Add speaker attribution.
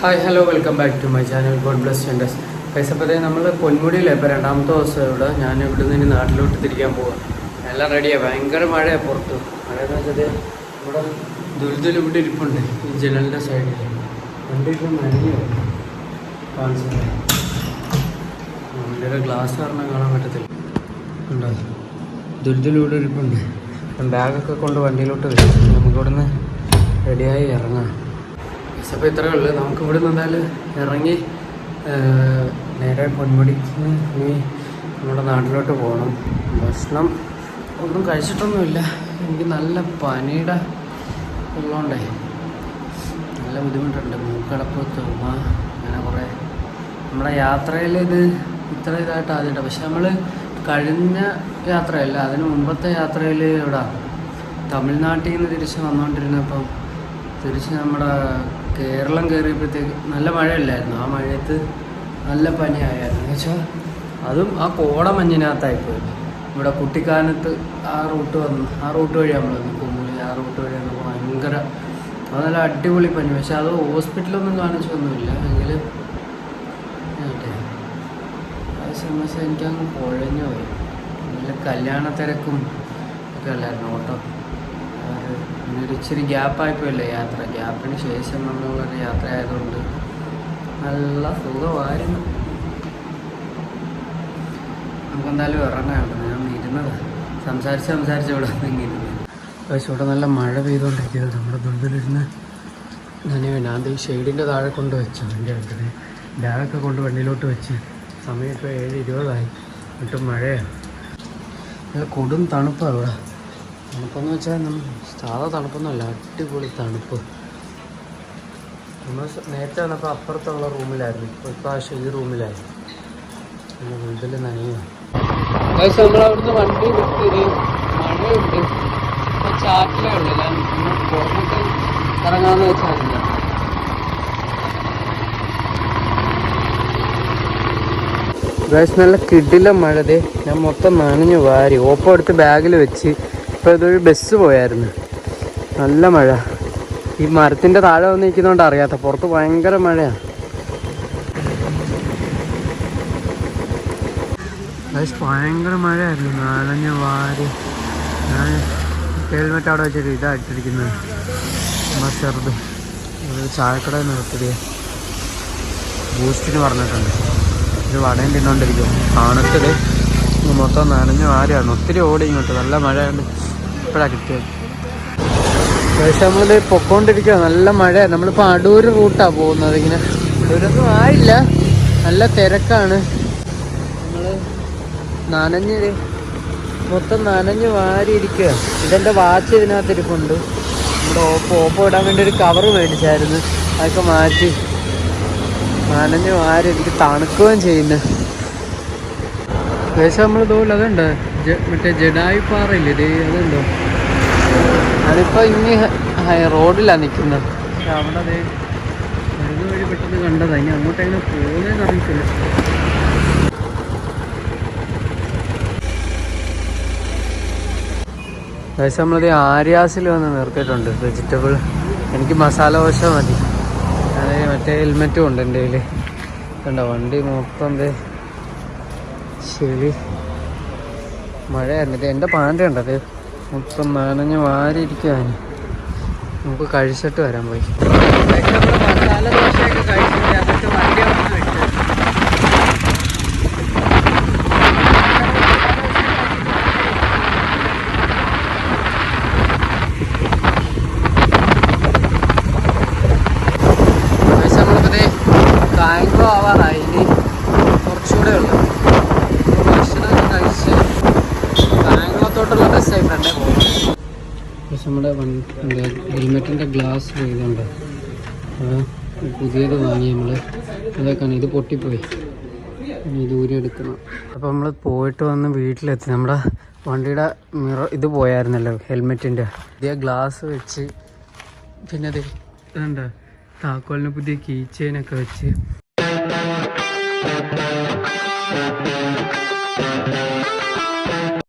Speaker 1: Hi hello welcome back to my channel God bless senders. കൈസപ്പതേ നമ്മൾ പൊന്മുടിയിലെ ഇപ്പോൾ രണ്ടാമത്തെ ദിവസം ഇവിടെ ഞാൻ ഇവിടെ നിന്ന് നാട്ടിലോട്ട് തിരിക്കാൻ പോവാം. എല്ലാം റെഡിയാണ്. ഭയങ്കര മഴയാണ് പുറത്ത്. മഴയെന്ന് വെച്ചാൽ ഇവിടെ ദുരിതം ഇവിടെ ഇരിപ്പുണ്ട് ഈ ജനലിൻ്റെ സൈഡിൽ. വണ്ടിയൊക്കെ നനഞ്ഞു കാണിച്ചത് വണ്ടിയുടെ ഗ്ലാസ് കാരണം കാണാൻ പറ്റത്തില്ല. ഉണ്ടോ ദുരിതം ഇരിപ്പുണ്ട്. ബാഗൊക്കെ കൊണ്ട് വണ്ടിയിലോട്ട് വരും. നമുക്കിവിടെ നിന്ന് റെഡിയായി ഇറങ്ങാം. അപ്പോൾ ഇത്രയേ ഉള്ളൂ. നമുക്ക് ഇവിടെ നിന്ന് എന്തായാലും ഇറങ്ങി നേരെ പൊന്മുടിക്ക് ഇനി നമ്മുടെ നാട്ടിലോട്ട് പോകണം. ഭക്ഷണം ഒന്നും കഴിച്ചിട്ടൊന്നുമില്ല. എനിക്ക് നല്ല പനിയുടെ ഉള്ളതുകൊണ്ടേ നല്ല ബുദ്ധിമുട്ടുണ്ട്. മൂക്കടപ്പ്, തുമ്മ, അങ്ങനെ കുറേ. നമ്മുടെ യാത്രയിൽ ഇത് ഇത്ര ഇതായിട്ട് ആദ്യമായിട്ടാണ്. പക്ഷെ നമ്മൾ കഴിഞ്ഞ യാത്രയല്ല, അതിന് മുമ്പത്തെ യാത്രയിൽ ഇവിടെ തമിഴ്നാട്ടിൽ നിന്ന് തിരിച്ച് വന്നുകൊണ്ടിരുന്നപ്പം തിരിച്ച് നമ്മുടെ കേരളം കയറിയപ്പോഴത്തേക്ക് നല്ല മഴയില്ലായിരുന്നു. ആ മഴയത്ത് നല്ല പനിയായിരുന്നു. എന്ന് വെച്ചാൽ അതും ആ കോടമഞ്ഞിനകത്തായിപ്പോയി. ഇവിടെ കുട്ടിക്കാനത്ത് ആ റൂട്ട് വഴി നമ്മൾ കുമ്മുളി ആ റൂട്ട് വഴി വന്നപ്പോൾ ഭയങ്കര അത് നല്ല അടിപൊളി പനി. പക്ഷെ അത് ഹോസ്പിറ്റലൊന്നും കാണിച്ചൊന്നുമില്ല. എങ്കിൽ സമയത്ത് എനിക്കങ്ങ് കുഴഞ്ഞു പോയി. നല്ല കല്യാണ തിരക്കും ഒക്കെ അല്ലായിരുന്നു ഓട്ടോ. ഒരു ഇച്ചിരി ഗ്യാപ്പായിപ്പോയില്ലേ യാത്ര. ഗ്യാപ്പിന് ശേഷം നമ്മളൊരു യാത്ര ആയതുകൊണ്ട് നല്ല സുഖമായിരുന്നു. നമുക്കെന്തായാലും ഇറങ്ങാനുണ്ട്. ഞാൻ ഇരുന്നത് സംസാരിച്ച് ഇവിടെ ഇങ്ങനെ. പക്ഷെ ഇവിടെ നല്ല മഴ പെയ്തുകൊണ്ടിരിക്കുന്നത്. നമ്മുടെ ദുരിതലിരുന്ന് നനവ്. ഞാൻ ഈ ഷെയ്ഡിൻ്റെ താഴെ കൊണ്ട് വെച്ചു. എൻ്റെ അടുത്ത് ബാഗൊക്കെ കൊണ്ട് വണ്ടിയിലോട്ട് വെച്ച്. സമയം ഇപ്പോൾ 7:20 എന്നിട്ടും മഴയാണ്. നല്ല കൊടും തണുപ്പാണ് ഇവിടെ. തണുപ്പെന്ന് വെച്ചാൽ സാധാ തണുപ്പൊന്നുമല്ല, അടിപൊളി തണുപ്പ്. നമ്മൾ നേരത്തെ വന്നപ്പോൾ അപ്പുറത്തുള്ള റൂമിലായിരുന്നു. ഇപ്പോൾ ഈ റൂമിലായിരുന്നു. പിന്നെ വീട്ടിൽ നനയുക. നമ്മളവിടുന്ന് വണ്ടി വിട്ട് മഴയുണ്ട്. ഇപ്പോൾ ചാറ്റിലേ ഉള്ളൂ. ഞാൻ പുറത്തോട്ട് ഇറങ്ങാമെന്ന് വെച്ചാൽ നല്ല കിടിലം മഴതേ. ഞാൻ മൊത്തം നനഞ്ഞു വാരി. ഓപ്പോ എടുത്ത് ബാഗിൽ വെച്ച്. ഇപ്പോൾ ഇതൊരു ബസ് പോയായിരുന്നു. നല്ല മഴ. ഈ മരത്തിൻ്റെ താഴെ വന്ന് നിൽക്കുന്നതുകൊണ്ട് അറിയാത്ത. പുറത്ത് ഭയങ്കര മഴയാണ്. ഭയങ്കര മഴയായിരുന്നു. നനഞ്ഞു വാരി. ഞാൻ ഹെൽമെറ്റ് അവിടെ വെച്ചിട്ട് ഇതായിട്ടിരിക്കുന്നത്. നമ്മൾ ചെറുത് ഒരു ചായക്കടയിൽ നിർത്തിയ ബൂസ്റ്റിന് പറഞ്ഞിട്ടുണ്ട്. ഒരു വടയും തിന്നുകൊണ്ടിരിക്കും. തണുത്തത് മൊത്തം നനഞ്ഞു ആരെയാണ്. ഒത്തിരി ഓടി ഇങ്ങോട്ട്. നല്ല മഴയുണ്ട്. ഇപ്പോഴാണ് കിട്ടിയത്. പക്ഷെ നമ്മളിത് പൊക്കോണ്ടിരിക്കുക. നല്ല മഴയാണ്. നമ്മളിപ്പോൾ അടൂർ റൂട്ടാണ് പോകുന്നത്. ഇങ്ങനെ അടൂരൊന്നും ആയില്ല. നല്ല തിരക്കാണ്. നമ്മൾ മൊത്തം നനഞ്ഞ് വാരിയിരിക്കുക. ഇതെൻ്റെ വാച്ച് ഇതിനകത്തിരിപ്പുണ്ട്. നമ്മുടെ ഓപ്പോ ഇടാൻ വേണ്ടി ഒരു കവറ് മേടിച്ചായിരുന്നു. അതൊക്കെ മാറ്റി നനഞ്ഞ് വാരി. എനിക്ക് തണുക്കുകയും ചെയ്യുന്നു. പക്ഷേ നമ്മൾ ഇതുപോലെ അതുണ്ട്. മറ്റേ ജഡായി പാറയില്ലേ, അതുണ്ടോ? അതിപ്പോൾ ഇനി റോഡിലാണ് നിൽക്കുന്നത്. പക്ഷെ അവിടെ അത് വരുന്ന വഴി പെട്ടെന്ന് കണ്ടതാണ്. ഇനി അങ്ങോട്ടെങ്ങനെ പോകുന്നതെന്ന് അറിയത്തില്ല. പക്ഷേ നമ്മളത് ആര്യാസിൽ വന്ന് നിർത്തിയിട്ടുണ്ട്. വെജിറ്റബിൾ. എനിക്ക് മസാല ദോശ മതി. അത് മറ്റേ ഹെൽമെറ്റും ഉണ്ട് എൻ്റെ കയ്യിൽ. കണ്ടോ വണ്ടി മൊത്തം ശരി മഴയായിരുന്നു. എൻ്റെ പാൻ്റ് കണ്ടത് മൊത്തം നനഞ്ഞ് വാരിയിരിക്കാൻ. നമുക്ക് കഴിച്ചിട്ട് വരാൻ പോയി. മസാല ദോശയൊക്കെ കഴിച്ചിട്ട് എന്നിട്ട് വണ്ടി വന്ന് വിട്ട്. കായംകുളം ആവാറായി. ഇനി കുറച്ചുകൂടെ ഉള്ളു. ഭക്ഷണം കഴിച്ച് കായംകുളത്തോട്ടുള്ള ബസ്സായി ഫ്രണ്ടേ പോകും. പക്ഷെ നമ്മുടെ ഹെൽമെറ്റിൻ്റെ ഗ്ലാസ് ഇതുണ്ട്. പുതിയത് വാങ്ങി നമ്മൾ. അതൊക്കെയാണ്. ഇത് പൊട്ടിപ്പോയി. ഇനി ദൂരെ എടുക്കണം. അപ്പോൾ നമ്മൾ പോയിട്ട് വന്ന് വീട്ടിലെത്തി. നമ്മുടെ വണ്ടിയുടെ ഇത് പോയായിരുന്നല്ലോ, ഹെൽമെറ്റിൻ്റെ. പുതിയ ഗ്ലാസ് വെച്ച് പിന്നെ ഇതുണ്ട് താക്കോലിന് പുതിയ കീ ചെയിനൊക്കെ വെച്ച്